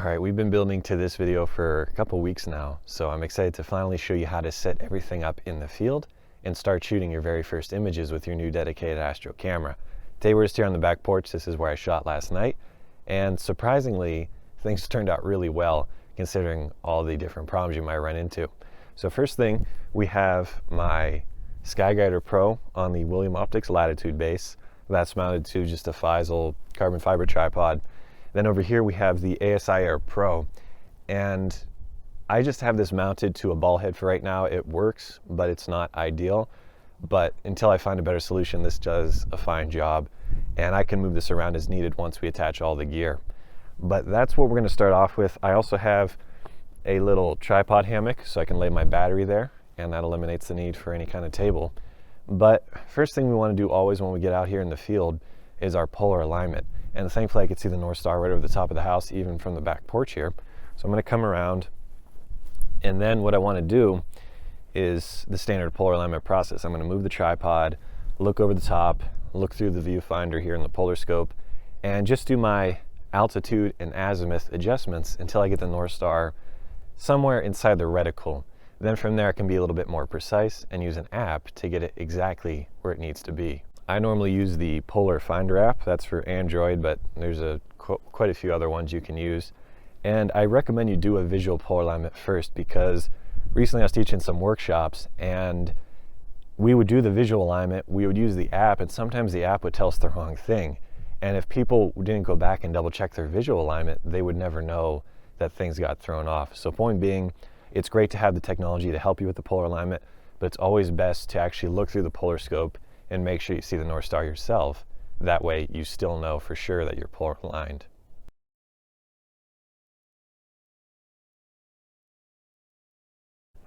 All right, we've been building to this video for a couple weeks now, so I'm excited to finally show you how to set everything up in the field and start shooting your very first images with your new dedicated Astro camera. Today we're just here on the back porch. This is where I shot last night, and surprisingly, things turned out really well considering all the different problems you might run into. So first thing, we have my SkyGuider Pro on the William Optics Latitude base. That's mounted to just a Faisal carbon fiber tripod. Then over here we have the ASIAir Pro, and I just have this mounted to a ball head for right now. It works, but it's not ideal. But until I find a better solution, this does a fine job, and I can move this around as needed once we attach all the gear. But that's what we're going to start off with. I also have a little tripod hammock, so I can lay my battery there, and that eliminates the need for any kind of table. But first thing we want to do always when we get out here in the field is our polar alignment. And thankfully I could see the North Star right over the top of the house, even from the back porch here. So I'm going to come around, and then what I want to do is the standard polar alignment process. I'm going to move the tripod, look over the top, look through the viewfinder here in the polar scope, and just do my altitude and azimuth adjustments until I get the North Star somewhere inside the reticle. Then from there I can be a little bit more precise and use an app to get it exactly where it needs to be. I normally use the Polar Finder app. That's for Android, but there's quite a few other ones you can use. And I recommend you do a visual polar alignment first, because recently I was teaching some workshops and we would do the visual alignment, we would use the app, and sometimes the app would tell us the wrong thing. And if people didn't go back and double check their visual alignment, they would never know that things got thrown off. So point being, it's great to have the technology to help you with the polar alignment, but it's always best to actually look through the polar scope and make sure you see the North Star yourself. That way you still know for sure that you're polar aligned.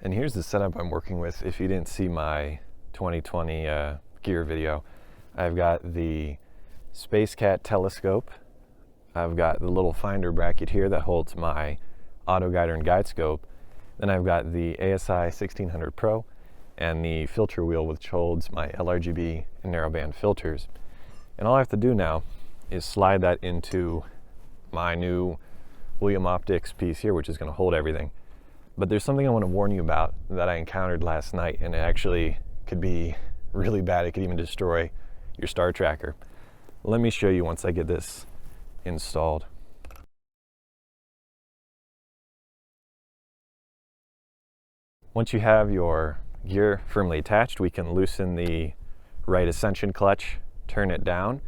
And here's the setup I'm working with. If you didn't see my 2020 gear video, I've got the Space Cat telescope. I've got the little finder bracket here that holds my auto guider and guide scope. Then I've got the ASI 1600 Pro and the filter wheel, which holds my LRGB and narrowband filters. And all I have to do now is slide that into my new William Optics piece here, which is going to hold everything. But there's something I want to warn you about that I encountered last night, and it actually could be really bad. It could even destroy your star tracker. Let me show you once I get this installed. Once you have your gear firmly attached, we can loosen the right ascension clutch, turn it down,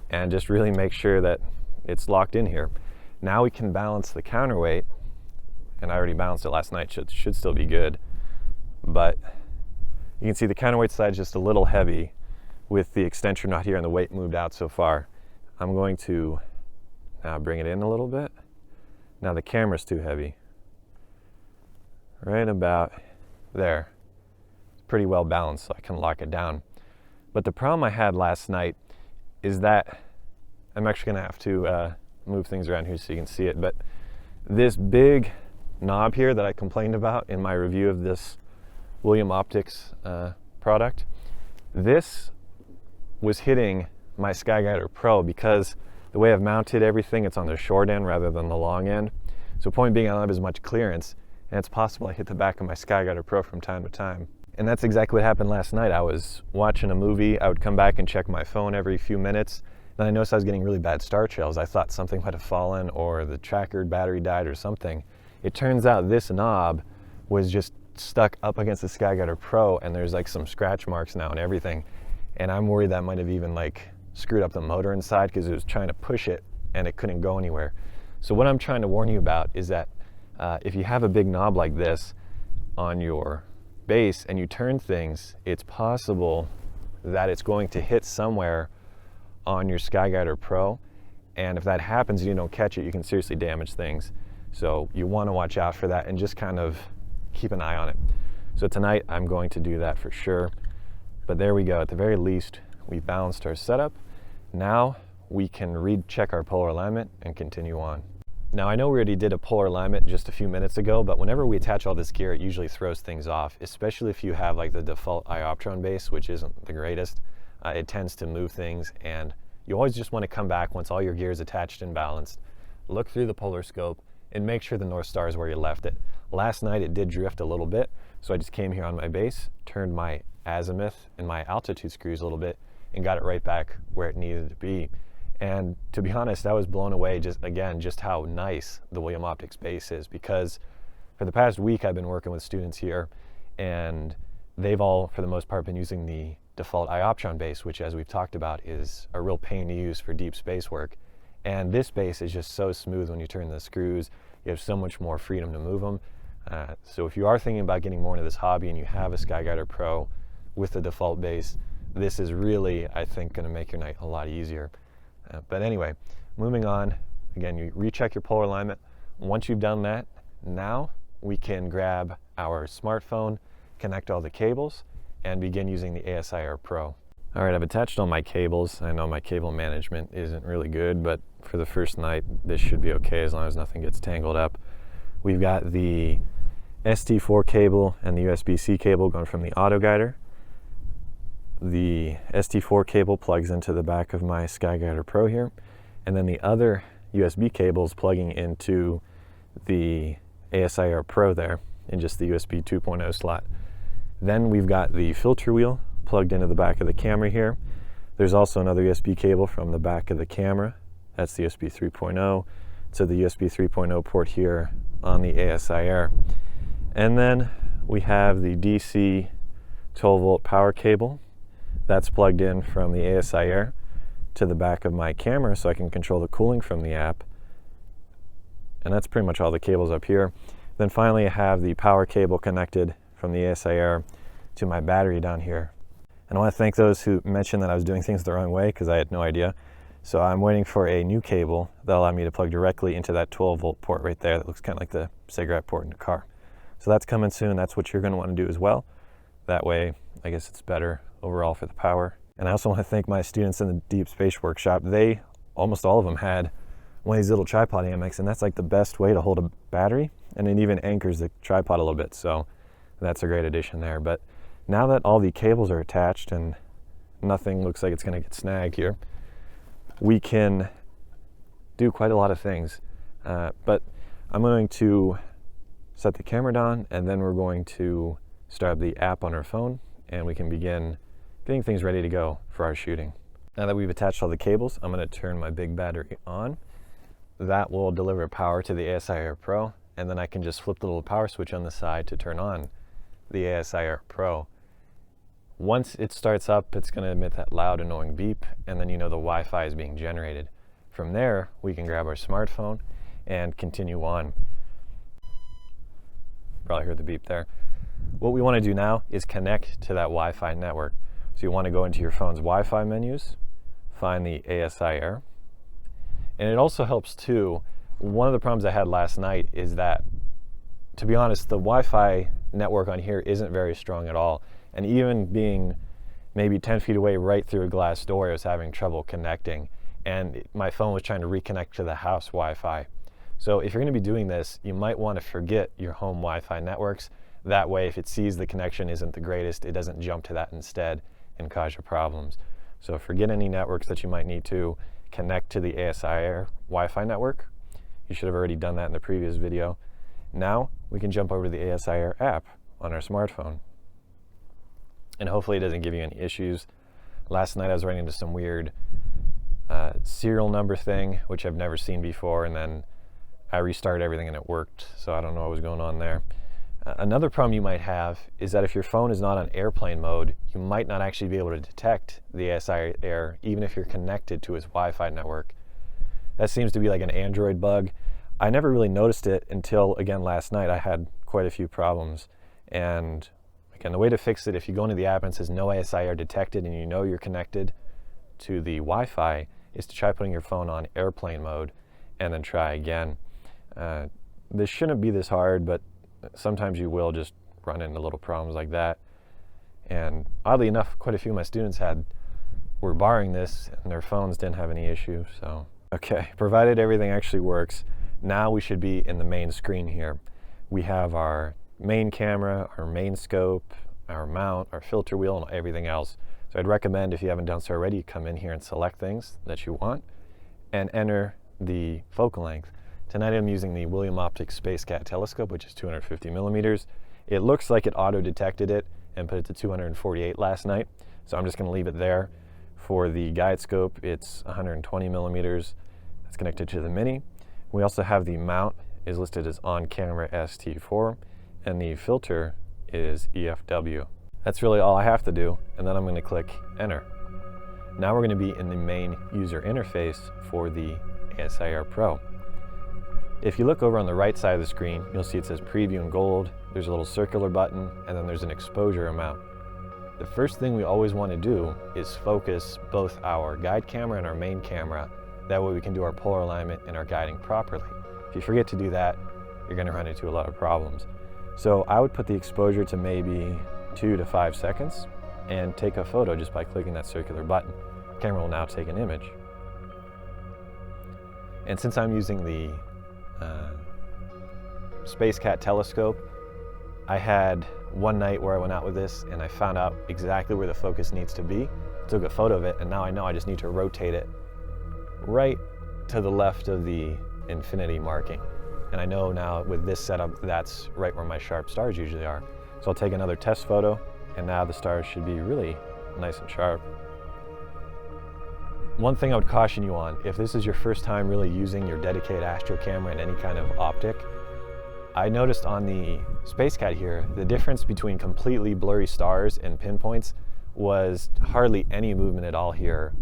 and just really make sure that it's locked in here. Now we can balance the counterweight, and I already balanced it last night, so it should still be good. But you can see the counterweight side is just a little heavy with the extension knot here and the weight moved out so far. I'm going to now bring it in a little bit. Now the camera's too heavy. Right about there. Pretty well balanced, so I can lock it down. But the problem I had last night is that I'm actually going to have to move things around here so you can see it, but this big knob here that I complained about in my review of this William Optics product, this was hitting my SkyGuider Pro because the way I've mounted everything, it's on the short end rather than the long end. So point being, I don't have as much clearance, and it's possible I hit the back of my SkyGuider Pro from time to time. And that's exactly what happened last night. I was watching a movie, I would come back and check my phone every few minutes, then I noticed I was getting really bad star trails. I thought something might have fallen or the tracker battery died or something. It turns out this knob was just stuck up against the SkyGuider Pro, and there's like some scratch marks now and everything. And I'm worried that might have even like screwed up the motor inside because it was trying to push it and it couldn't go anywhere. So what I'm trying to warn you about is that if you have a big knob like this on your base and you turn things, it's possible that it's going to hit somewhere on your SkyGuider Pro, and if that happens and you don't catch it, you can seriously damage things. So you want to watch out for that and just kind of keep an eye on it. So tonight I'm going to do that for sure. But there we go. At the very least, we balanced our setup. Now we can recheck our polar alignment and continue on. Now I know we already did a polar alignment just a few minutes ago, but whenever we attach all this gear, it usually throws things off, especially if you have like the default iOptron base, which isn't the greatest. It tends to move things, and you always just want to come back once all your gear is attached and balanced, look through the polar scope, and make sure the North Star is where you left it. Last night it did drift a little bit, so I just came here on my base, turned my azimuth and my altitude screws a little bit, and got it right back where it needed to be. And to be honest, I was blown away just how nice the William Optics base is, because for the past week I've been working with students here, and they've all, for the most part, been using the default iOptron base, which, as we've talked about, is a real pain to use for deep space work. And this base is just so smooth when you turn the screws. You have so much more freedom to move them. So if you are thinking about getting more into this hobby and you have a SkyGuider Pro with the default base, this is really, I think, going to make your night a lot easier. But anyway, moving on. Again, you recheck your polar alignment. Once you've done that, now we can grab our smartphone, connect all the cables, and begin using the ASIAir Pro. All right, I've attached all my cables. I know my cable management isn't really good, but for the first night, this should be okay as long as nothing gets tangled up. We've got the ST4 cable and the USB-C cable going from the AutoGuider. The ST4 cable plugs into the back of my SkyGuider Pro here, and then the other USB cables plugging into the ASIAir Pro there in just the USB 2.0 slot. Then we've got the filter wheel plugged into the back of the camera here. There's also another USB cable from the back of the camera. That's the USB 3.0 to the USB 3.0 port here on the ASIAir. And then we have the DC 12 volt power cable. That's plugged in from the ASIAir to the back of my camera so I can control the cooling from the app. And that's pretty much all the cables up here. Then finally I have the power cable connected from the ASIAir to my battery down here. And I want to thank those who mentioned that I was doing things the wrong way, because I had no idea. So I'm waiting for a new cable that'll allow me to plug directly into that 12 volt port right there that looks kind of like the cigarette port in the car. So that's coming soon. That's what you're going to want to do as well. That way, I guess it's better overall for the power. And I also want to thank my students in the Deep Space Workshop. They, almost all of them, had one of these little tripod hammocks, and that's like the best way to hold a battery, and it even anchors the tripod a little bit, so that's a great addition there. But now that all the cables are attached and nothing looks like it's going to get snagged here, we can do quite a lot of things. But I'm going to set the camera down, and then we're going to start up the app on our phone, and we can begin getting things ready to go for our shooting. Now that we've attached all the cables, I'm going to turn my big battery on. That will deliver power to the ASIAir Pro, and then I can just flip the little power switch on the side to turn on the ASIAir Pro. Once it starts up, it's going to emit that loud, annoying beep, and then you know the Wi-Fi is being generated. From there, we can grab our smartphone and continue on. Probably heard the beep there. What we want to do now is connect to that Wi-Fi network. So you want to go into your phone's Wi-Fi menus, find the ASIAir. And it also helps too, one of the problems I had last night is that, to be honest, the Wi-Fi network on here isn't very strong at all. And even being maybe 10 feet away right through a glass door, I was having trouble connecting. And my phone was trying to reconnect to the house Wi-Fi. So if you're going to be doing this, you might want to forget your home Wi-Fi networks. That way, if it sees the connection isn't the greatest, it doesn't jump to that instead and cause you problems. So forget any networks that you might need to connect to the ASIAir Wi-Fi network. You should have already done that in the previous video. Now we can jump over to the ASIAir app on our smartphone. And hopefully it doesn't give you any issues. Last night I was running into some weird serial number thing, which I've never seen before, and then I restarted everything and it worked, so I don't know what was going on there. Another problem you might have is that if your phone is not on airplane mode, you might not actually be able to detect the ASIAir even if you're connected to its Wi-Fi network. That seems to be like an Android bug. I never really noticed it until, again, last night. I had quite a few problems. And again, the way to fix it, if you go into the app and it says no ASIAir detected and you know you're connected to the Wi-Fi, is to try putting your phone on airplane mode and then try again. This shouldn't be this hard, but sometimes you will just run into little problems like that. And oddly enough, quite a few of my students were borrowing this and their phones didn't have any issues. So, okay, provided everything actually works, now we should be in the main screen here. We have our main camera, our main scope, our mount, our filter wheel, and everything else. So I'd recommend, if you haven't done so already, come in here and select things that you want and enter the focal length. Tonight I'm using the William Optics SpaceCat telescope, which is 250 millimeters. It looks like it auto-detected it and put it to 248 last night, so I'm just going to leave it there. For the guide scope, it's 120 millimeters. That's connected to the Mini. We also have the mount is listed as on-camera ST4, and the filter is EFW. That's really all I have to do, and then I'm going to click Enter. Now we're going to be in the main user interface for the ASIAir Pro. If you look over on the right side of the screen, you'll see it says Preview in gold. There's a little circular button, and then there's an exposure amount. The first thing we always want to do is focus both our guide camera and our main camera. That way we can do our polar alignment and our guiding properly. If you forget to do that, you're going to run into a lot of problems. So I would put the exposure to maybe 2 to 5 seconds and take a photo just by clicking that circular button. The camera will now take an image. And since I'm using the SpaceCat telescope, I had one night where I went out with this and I found out exactly where the focus needs to be, took a photo of it, and now I know I just need to rotate it right to the left of the infinity marking. And I know now with this setup, that's right where my sharp stars usually are. So I'll take another test photo, and now the stars should be really nice and sharp. One thing I would caution you on, if this is your first time really using your dedicated Astro camera in any kind of optic, I noticed on the SpaceCat here, the difference between completely blurry stars and pinpoints was hardly any movement at all here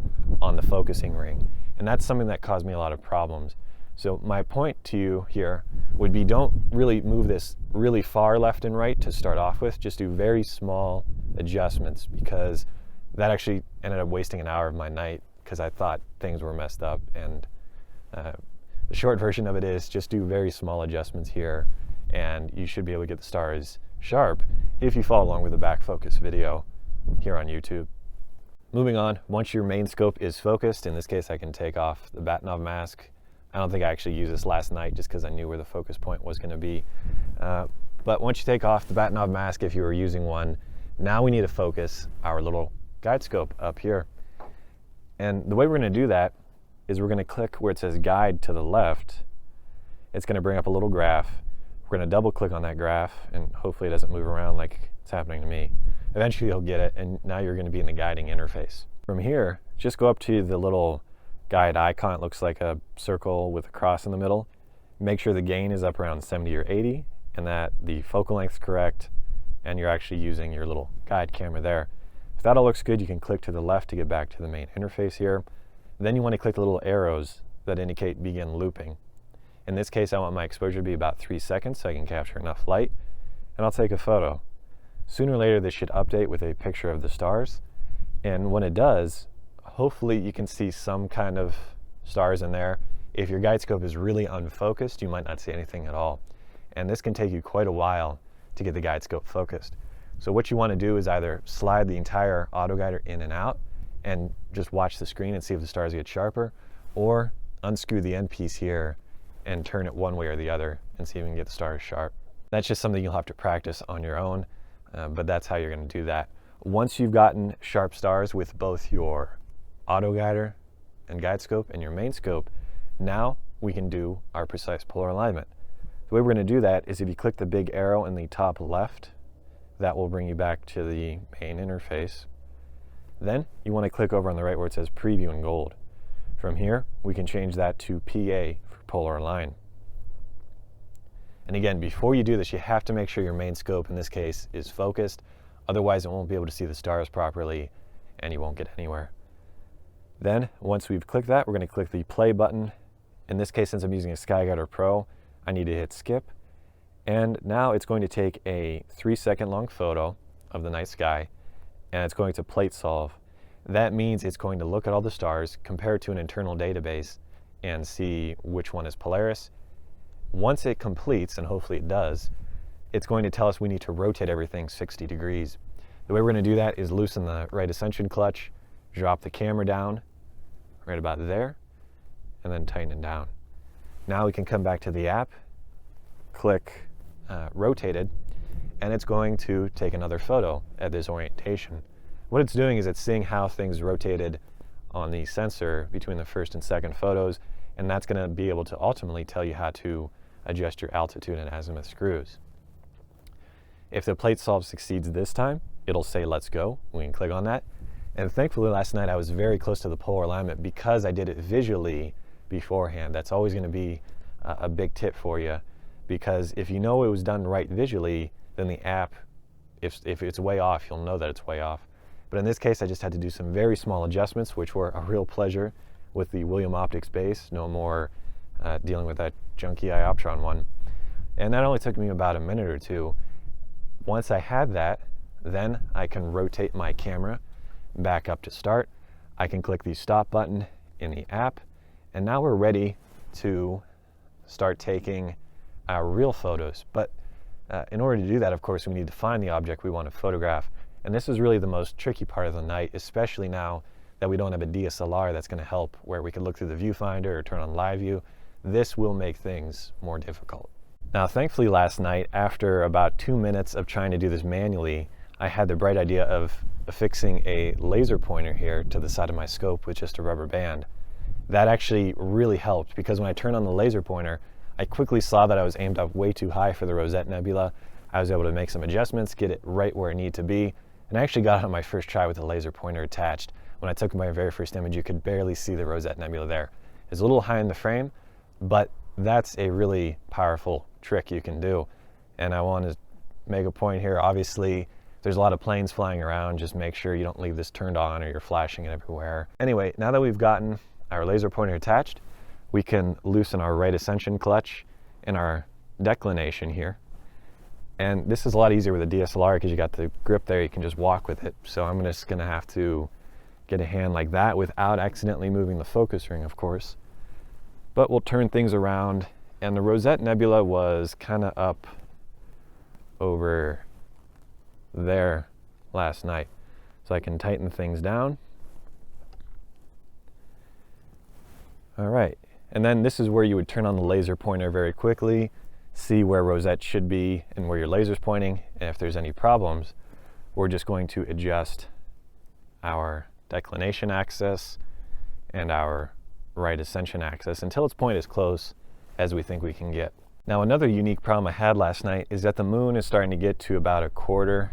on the focusing ring. And that's something that caused me a lot of problems. So my point to you here would be, don't really move this really far left and right to start off with. Just do very small adjustments, because that actually ended up wasting an hour of my night because I thought things were messed up. And the short version of it is just do very small adjustments here, and you should be able to get the stars sharp if you follow along with the back focus video here on YouTube. Moving on, once your main scope is focused, in this case I can take off the Bahtinov mask. I don't think I actually used this last night just because I knew where the focus point was going to be. But once you take off the Bahtinov mask, if you were using one, now we need to focus our little guide scope up here. And the way we're going to do that is we're going to click where it says guide to the left. It's going to bring up a little graph. We're going to double click on that graph, and hopefully it doesn't move around like it's happening to me. Eventually you'll get it, and now you're going to be in the guiding interface. From here, just go up to the little guide icon. It looks like a circle with a cross in the middle. Make sure the gain is up around 70 or 80, and that the focal length is correct, and you're actually using your little guide camera there. If that all looks good, you can click to the left to get back to the main interface here. Then you want to click the little arrows that indicate begin looping. In this case, I want my exposure to be about 3 seconds so I can capture enough light, and I'll take a photo. Sooner or later, this should update with a picture of the stars, and when it does, hopefully you can see some kind of stars in there. If your guide scope is really unfocused, you might not see anything at all, and this can take you quite a while to get the guide scope focused. So what you want to do is either slide the entire auto guider in and out and just watch the screen and see if the stars get sharper, or unscrew the end piece here and turn it one way or the other and see if you can get the stars sharp. That's just something you'll have to practice on your own, but that's how you're going to do that. Once you've gotten sharp stars with both your auto guider and guide scope and your main scope, now we can do our precise polar alignment. The way we're going to do that is if you click the big arrow in the top left, that will bring you back to the main interface. Then you want to click over on the right where it says Preview in gold. From here, we can change that to PA for polar align. And again, before you do this, you have to make sure your main scope, in this case, is focused. Otherwise, it won't be able to see the stars properly, and you won't get anywhere. Then, once we've clicked that, we're going to click the play button. In this case, since I'm using a SkyGuider Pro, I need to hit skip. And now it's going to take a 3-second long photo of the night sky, and it's going to plate solve. That means it's going to look at all the stars, compare it to an internal database, and see which one is Polaris. Once it completes, and hopefully it does, it's going to tell us we need to rotate everything 60 degrees. The way we're going to do that is loosen the right ascension clutch, drop the camera down right about there, and then tighten it down. Now we can come back to the app, click rotated, and it's going to take another photo at this orientation. What it's doing is it's seeing how things rotated on the sensor between the first and second photos, and that's going to be able to ultimately tell you how to adjust your altitude and azimuth screws. If the plate solve succeeds this time, it'll say let's go. We can click on that. And thankfully last night I was very close to the polar alignment because I did it visually beforehand. That's always going to be a big tip for you, because if you know it was done right visually, then the app, if it's way off, you'll know that it's way off. But in this case, I just had to do some very small adjustments, which were a real pleasure with the William Optics base. No more dealing with that junky Ioptron one. And that only took me about a minute or two. Once I had that, then I can rotate my camera back up to start. I can click the stop button in the app, and now we're ready to start taking our real photos. But in order to do that, of course, we need to find the object we want to photograph. And this is really the most tricky part of the night, especially now that we don't have a DSLR that's going to help, where we can look through the viewfinder or turn on live view. This will make things more difficult. Now, thankfully last night, after about 2 minutes of trying to do this manually, I had the bright idea of affixing a laser pointer here to the side of my scope with just a rubber band. That actually really helped, because when I turned on the laser pointer, I quickly saw that I was aimed up way too high for the Rosette Nebula. I was able to make some adjustments, get it right where it needed to be, and I actually got it on my first try with the laser pointer attached. When I took my very first image, you could barely see the Rosette Nebula there. It's a little high in the frame, but that's a really powerful trick you can do. And I want to make a point here. Obviously, there's a lot of planes flying around. Just make sure you don't leave this turned on or you're flashing it everywhere. Anyway, now that we've gotten our laser pointer attached, we can loosen our right ascension clutch and our declination here. And this is a lot easier with a DSLR because you got the grip there, you can just walk with it. So I'm just gonna have to get a hand like that without accidentally moving the focus ring, of course. But we'll turn things around, and the Rosette Nebula was kind of up over there last night. So I can tighten things down. All right, and then this is where you would turn on the laser pointer very quickly, see where Rosette should be and where your laser's pointing, and if there's any problems, we're just going to adjust our declination axis and our right ascension axis until its point is close as we think we can get. Now, another unique problem I had last night is that the moon is starting to get to about a quarter,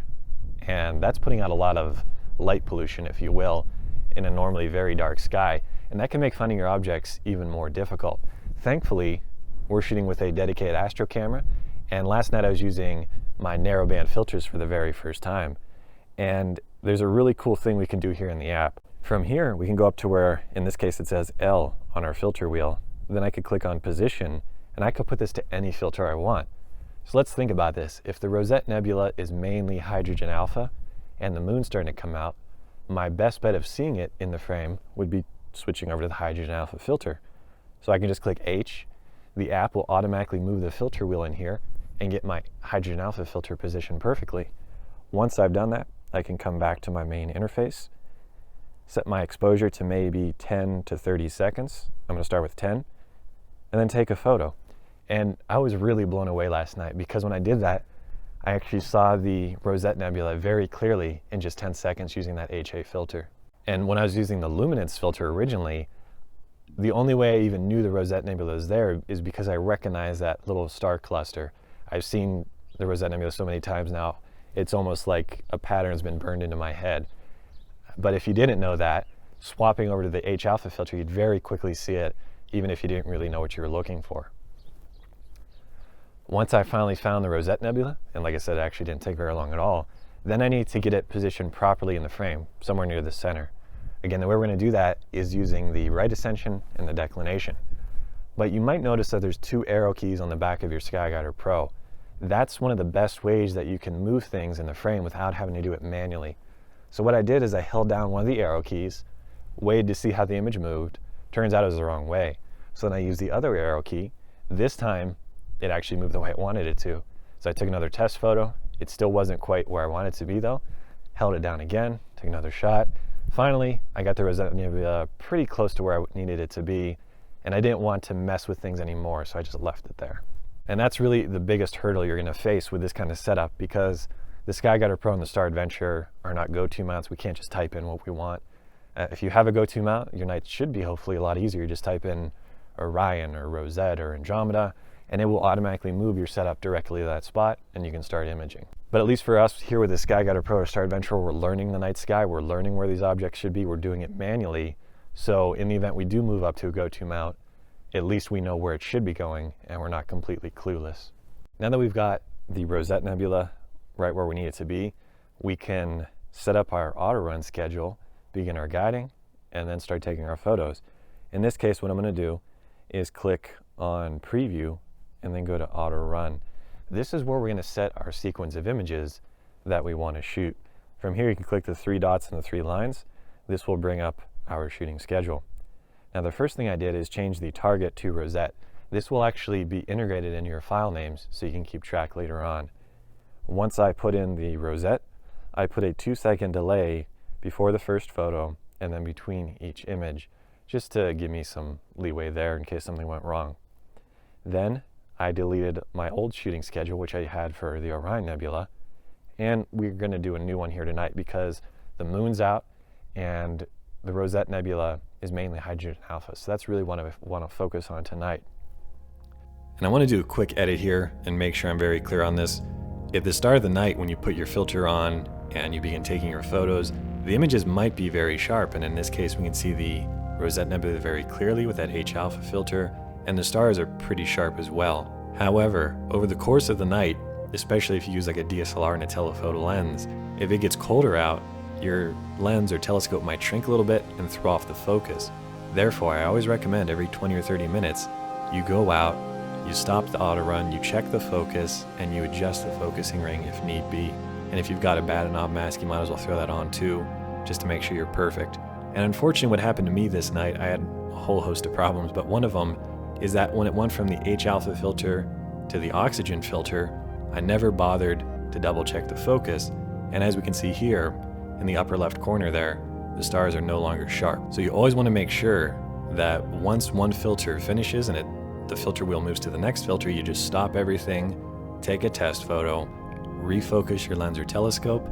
and that's putting out a lot of light pollution, if you will, in a normally very dark sky, and that can make finding your objects even more difficult. Thankfully, we're shooting with a dedicated Astro camera, and last night I was using my narrowband filters for the very first time. And there's a really cool thing we can do here in the app. From here, we can go up to where, in this case, it says L on our filter wheel. Then I could click on position, and I could put this to any filter I want. So let's think about this. If the Rosette Nebula is mainly hydrogen alpha, and the moon's starting to come out, my best bet of seeing it in the frame would be switching over to the hydrogen alpha filter. So I can just click H. The app will automatically move the filter wheel in here and get my hydrogen alpha filter positioned perfectly. Once I've done that, I can come back to my main interface, set my exposure to maybe 10 to 30 seconds. I'm going to start with 10, and then take a photo. And I was really blown away last night because when I did that, I actually saw the Rosette Nebula very clearly in just 10 seconds using that HA filter. And when I was using the luminance filter originally, the only way I even knew the Rosette Nebula was there is because I recognized that little star cluster. I've seen the Rosette Nebula so many times now, it's almost like a pattern's been burned into my head. But if you didn't know that, swapping over to the H alpha filter, you'd very quickly see it, even if you didn't really know what you were looking for. Once I finally found the Rosette Nebula, and like I said, it actually didn't take very long at all, then I need to get it positioned properly in the frame, somewhere near the center. Again, the way we're going to do that is using the right ascension and the declination. But you might notice that there's 2 arrow keys on the back of your SkyGuider Pro. That's one of the best ways that you can move things in the frame without having to do it manually. So what I did is I held down one of the arrow keys, waited to see how the image moved. Turns out it was the wrong way. So then I used the other arrow key. This time, it actually moved the way I wanted it to. So I took another test photo. It still wasn't quite where I wanted it to be though. Held it down again, took another shot. Finally, I got the Rosette Nebula pretty close to where I needed it to be, and I didn't want to mess with things anymore, so I just left it there. And that's really the biggest hurdle you're going to face with this kind of setup, because the SkyGuider Pro and the Star Adventure are not go-to mounts. We can't just type in what we want. If you have a go-to mount, your night should be hopefully a lot easier. You just type in Orion or Rosette or Andromeda, and it will automatically move your setup directly to that spot, and you can start imaging. But at least for us here with the SkyGuider Pro or Star Adventurer, we're learning the night sky, we're learning where these objects should be, we're doing it manually. So in the event we do move up to a go-to mount, at least we know where it should be going, and we're not completely clueless. Now that we've got the Rosette Nebula right where we need it to be, we can set up our auto run schedule, begin our guiding, and then start taking our photos. In this case, what I'm going to do is click on preview and then go to auto run. This is where we're going to set our sequence of images that we want to shoot. From here you can click the 3 dots and the 3 lines. This will bring up our shooting schedule. Now the first thing I did is change the target to Rosette. This will actually be integrated into your file names so you can keep track later on. Once I put in the Rosette, I put a 2-second delay before the first photo and then between each image, just to give me some leeway there in case something went wrong. Then I deleted my old shooting schedule, which I had for the Orion Nebula, and we're going to do a new one here tonight because the moon's out and the Rosette Nebula is mainly hydrogen alpha, so that's really what I want to focus on tonight. And I want to do a quick edit here and make sure I'm very clear on this. At the start of the night, when you put your filter on and you begin taking your photos, the images might be very sharp, and in this case we can see the Rosette Nebula very clearly with that H alpha filter, and the stars are pretty sharp as well. However, over the course of the night, especially if you use like a DSLR and a telephoto lens, if it gets colder out, your lens or telescope might shrink a little bit and throw off the focus. Therefore, I always recommend every 20 or 30 minutes, you go out, you stop the auto run, you check the focus, and you adjust the focusing ring if need be. And if you've got a bad knob mask, you might as well throw that on too, just to make sure you're perfect. And unfortunately, what happened to me this night, I had a whole host of problems, but one of them is that when it went from the H alpha filter to the oxygen filter, I never bothered to double check the focus. And as we can see here, in the upper left corner there, the stars are no longer sharp. So you always want to make sure that once one filter finishes and the filter wheel moves to the next filter, you just stop everything, take a test photo, refocus your lens or telescope,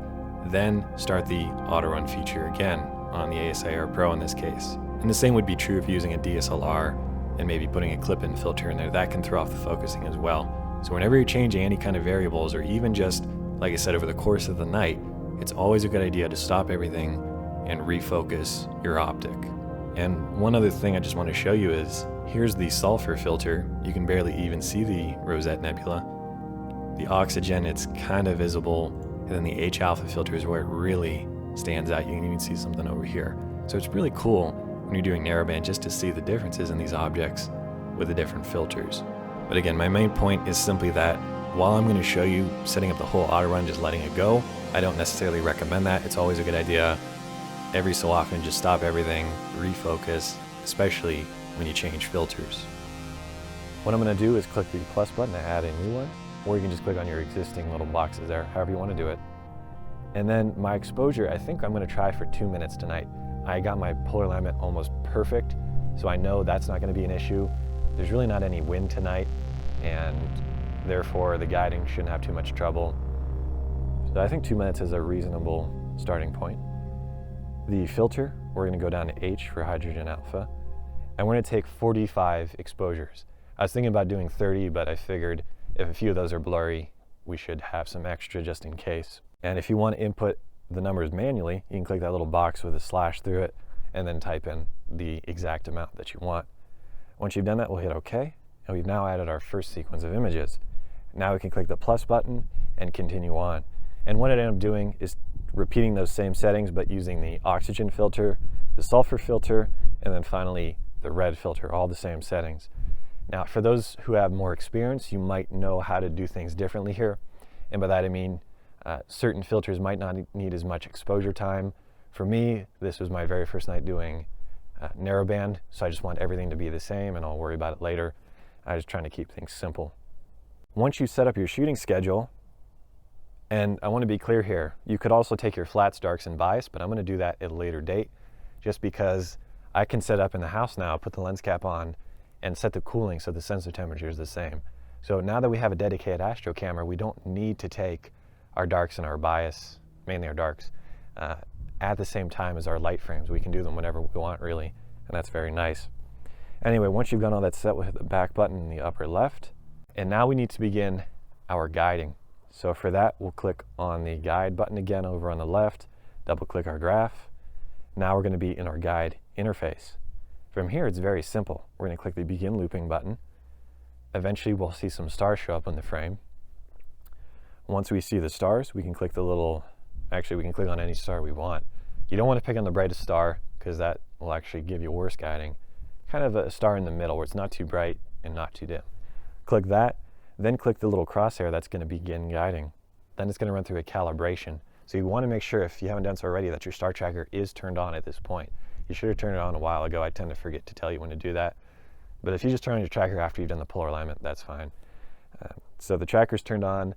then start the auto run feature again on the ASIAir Pro in this case. And the same would be true if you're using a DSLR and maybe putting a clip-in filter in there. That can throw off the focusing as well. So whenever you're changing any kind of variables, or even just, like I said, over the course of the night, it's always a good idea to stop everything and refocus your optic. And one other thing I just want to show you is, here's the sulfur filter. You can barely even see the Rosette Nebula. The oxygen, it's kind of visible, and then the H alpha filter is where it really stands out. You can even see something over here. So it's really cool when you're doing narrowband just to see the differences in these objects with the different filters. But again, my main point is simply that while I'm going to show you setting up the whole auto run, just letting it go, I don't necessarily recommend that. It's always a good idea every so often just stop everything, refocus, especially when you change filters. What I'm going to do is click the plus button to add a new one, or you can just click on your existing little boxes there, however you want to do it. And then my exposure, I think I'm going to try for 2 minutes tonight. I got my polar alignment almost perfect, so I know that's not going to be an issue. There's really not any wind tonight, and therefore the guiding shouldn't have too much trouble. So I think 2 minutes is a reasonable starting point. The filter, we're going to go down to H for hydrogen alpha, and we're going to take 45 exposures. I was thinking about doing 30, but I figured if a few of those are blurry, we should have some extra just in case. And if you want to input the numbers manually, you can click that little box with a slash through it and then type in the exact amount that you want. Once you've done that, we'll hit OK, and we've now added our first sequence of images. Now we can click the plus button and continue on. And what I ended up doing is repeating those same settings, but using the oxygen filter, the sulfur filter, and then finally the red filter, all the same settings. Now, for those who have more experience, you might know how to do things differently here. And by that I mean certain filters might not need as much exposure time. For me, this was my very first night doing narrowband, so I just want everything to be the same, and I'll worry about it later. I'm just trying to keep things simple. Once you set up your shooting schedule, and I want to be clear here, you could also take your flats, darks, and bias, but I'm going to do that at a later date, just because I can set up in the house now, put the lens cap on, and set the cooling so the sensor temperature is the same. So now that we have a dedicated Astro camera, we don't need to take our darks and our bias, mainly our darks, at the same time as our light frames. We can do them whenever we want, really, and that's very nice. Anyway, once you've got all that set, we'll hit the back button in the upper left. And now we need to begin our guiding. So for that, we'll click on the guide button again over on the left, double click our graph. Now we're going to be in our guide interface. From here, it's very simple. We're going to click the begin looping button. Eventually, we'll see some stars show up in the frame. Once we see the stars, we can click the little, actually we can click on any star we want. You don't want to pick on the brightest star because that will actually give you worse guiding. Kind of a star in the middle where it's not too bright and not too dim. Click that, then click the little crosshair that's going to begin guiding. Then it's going to run through a calibration. So you want to make sure, if you haven't done so already, that your star tracker is turned on at this point. You should have turned it on a while ago. I tend to forget to tell you when to do that. But if you just turn on your tracker after you've done the polar alignment, that's fine. So the tracker's turned on.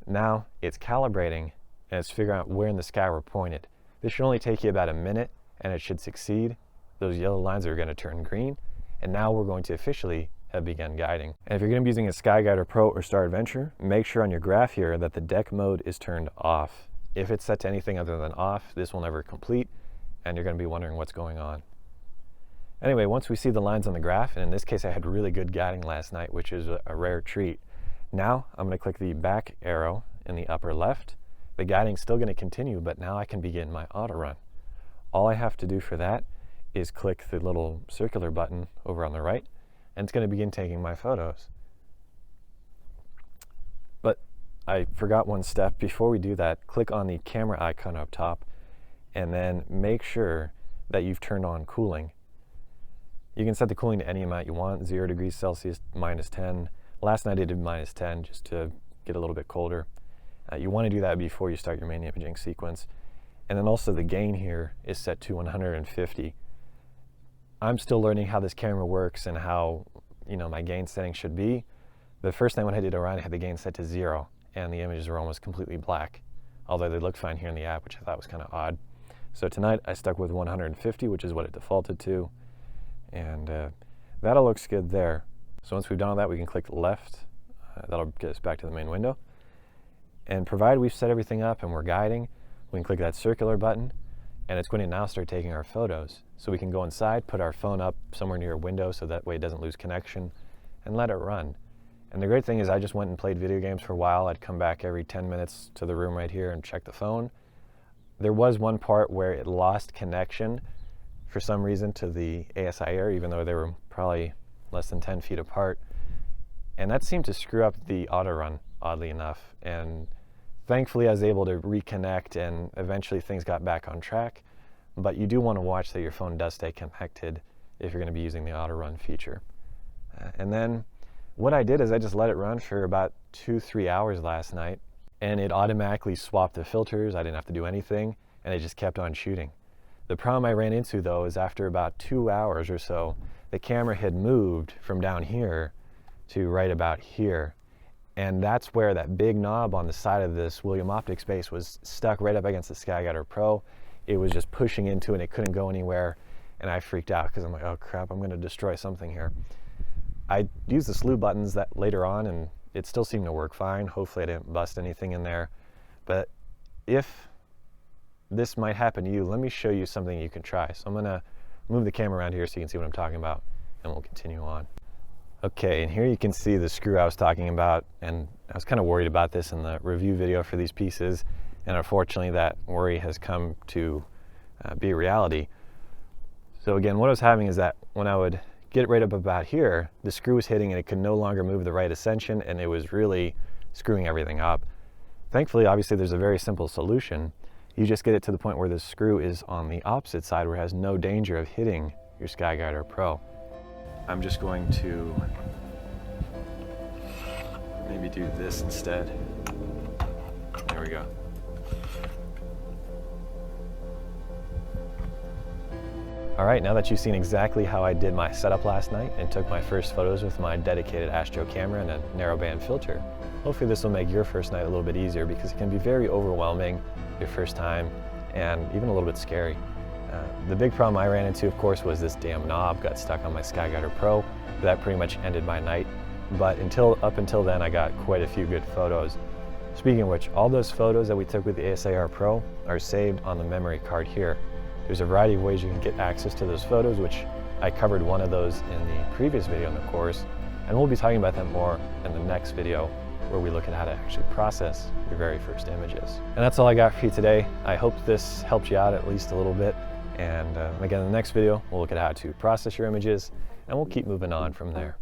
Now it's calibrating and it's figuring out where in the sky we're pointed. This should only take you about a minute and it should succeed. Those yellow lines are going to turn green. And now we're going to officially have begun guiding. And if you're going to be using a SkyGuider Pro or Star Adventure, make sure on your graph here that the deck mode is turned off. If it's set to anything other than off, this will never complete and you're going to be wondering what's going on. Anyway, once we see the lines on the graph, and in this case I had really good guiding last night, which is a rare treat. Now I'm going to click the back arrow in the upper left. The guiding's still going to continue, but now I can begin my auto run. All I have to do for that is click the little circular button over on the right, and it's going to begin taking my photos. But I forgot one step. Before we do that, click on the camera icon up top, and then make sure that you've turned on cooling. You can set the cooling to any amount you want, 0 degrees Celsius, -10. Last night I did -10 just to get a little bit colder. You want to do that before you start your main imaging sequence. And then also the gain here is set to 150. I'm still learning how this camera works and how, my gain setting should be. The first night when I did around, I had the gain set to 0 and the images were almost completely black, although they looked fine here in the app, which I thought was kind of odd. So tonight I stuck with 150, which is what it defaulted to. And that all looks good there. So once we've done all that, we can click left. That'll get us back to the main window. And provided we've set everything up and we're guiding, we can click that circular button, and it's going to now start taking our photos. So we can go inside, put our phone up somewhere near a window so that way it doesn't lose connection, and let it run. And the great thing is I just went and played video games for a while. I'd come back every 10 minutes to the room right here and check the phone. There was one part where it lost connection for some reason to the ASIAir, even though they were probably less than 10 feet apart. And that seemed to screw up the auto run, oddly enough. And thankfully I was able to reconnect and eventually things got back on track. But you do want to watch that your phone does stay connected if you're going to be using the auto run feature. And then what I did is I just let it run for about 2-3 hours last night, and it automatically swapped the filters. I didn't have to do anything, and it just kept on shooting. The problem I ran into, though, is after about 2 hours or so, the camera had moved from down here to right about here. And that's where that big knob on the side of this William Optics base was stuck right up against the SkyGuider Pro. It was just pushing into it, and it couldn't go anywhere. And I freaked out because I'm like, oh crap, I'm going to destroy something here. I used the slew buttons that later on, and it still seemed to work fine. Hopefully I didn't bust anything in there. But if this might happen to you, let me show you something you can try. So I'm going to move the camera around here so you can see what I'm talking about, and we'll continue on. Okay, and here you can see the screw I was talking about, and I was kind of worried about this in the review video for these pieces, and unfortunately that worry has come to be a reality. So again, what I was having is that when I would get it right up about here, the screw was hitting and it could no longer move the right ascension, and it was really screwing everything up. Thankfully, obviously, there's a very simple solution. You just get it to the point where the screw is on the opposite side where it has no danger of hitting your SkyGuider Pro. I'm just going to maybe do this instead. There we go. All right, now that you've seen exactly how I did my setup last night and took my first photos with my dedicated Astro camera and a narrowband filter, hopefully this will make your first night a little bit easier, because it can be very overwhelming your first time and even a little bit scary. The big problem I ran into, of course, was this damn knob got stuck on my SkyGuider Pro. That pretty much ended my night, but up until then I got quite a few good photos. Speaking of which, all those photos that we took with the ASIAir Pro are saved on the memory card here. There's a variety of ways you can get access to those photos, which I covered one of those in the previous video in the course, and we'll be talking about that more in the next video, where we look at how to actually process your very first images. And that's all I got for you today. I hope this helped you out at least a little bit. And again, in the next video, we'll look at how to process your images, and we'll keep moving on from there.